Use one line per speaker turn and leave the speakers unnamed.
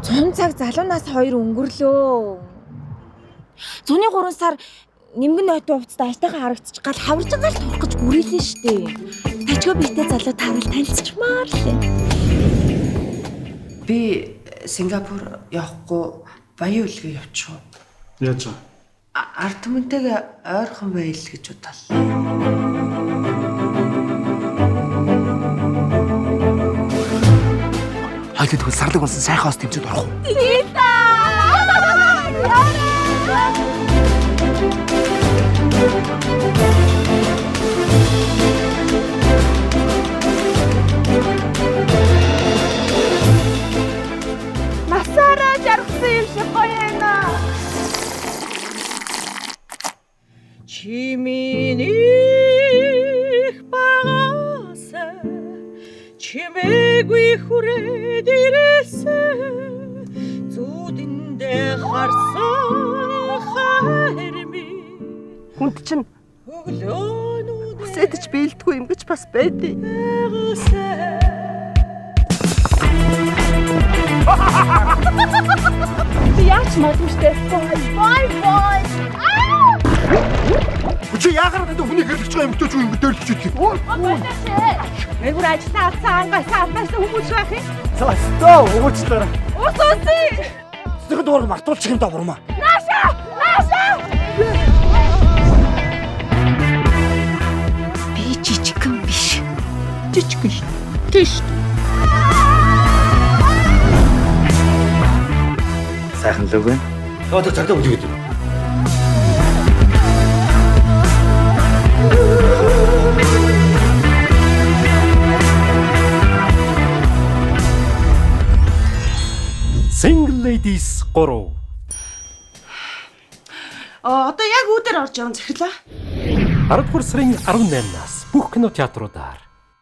100 цаг залуунаас 2 өнгөрлөө. Зуны 3 сар нэмгэн нойтон хувцастай ажтайгаа харагдчих гал хаварж гал турах гэж гүрэлэн штэ. Тажгаа биетэй залуу таарал танилцчмаар лээ.
Би Сингапур явахгүй Баян үлгээ явчих уу?
Яаж вэ?
Ард түмэнтэйгээ ойрхон байл гэж бодлоо.
Хоёлын тэгвэл сарлаг унсан сайхан хос тэмцээд орох уу?
Тийм та. Насаараа жаргасан юм шиг гоё байна.
Чимээх багасаа чимээгүй хүрээд ирээсээ зүудэндээ харсан хайрми
Хүнд чинь
өглөөнүүд
хүсэж биелдэггүй юм гэж бас байдیں۔
Би яач модмштэй. Бой.
Чи яагаад надад хүний хэрэглэж байгаа юм төч юм дөрлөж идэх юм?
Мэгүр ажиллаа авсан ангаас авнаас хүмүүс байх юм.
Цастаа уучлаарай.
Ус.
Зөвхөн дуурах мартуулчих юм даа бурмаа.
Нааша.
Би жижигхэн биш.
жижигхэн шүү. Тийш.
Сайхан л үгүй. Одоо цагдаа үгүй гэдэг.
Single Ladies 3.
Одоо яг үүдээр орж явсан захирлаа.
10 дугаар сарын 18-наас бүх кинотеатруудаар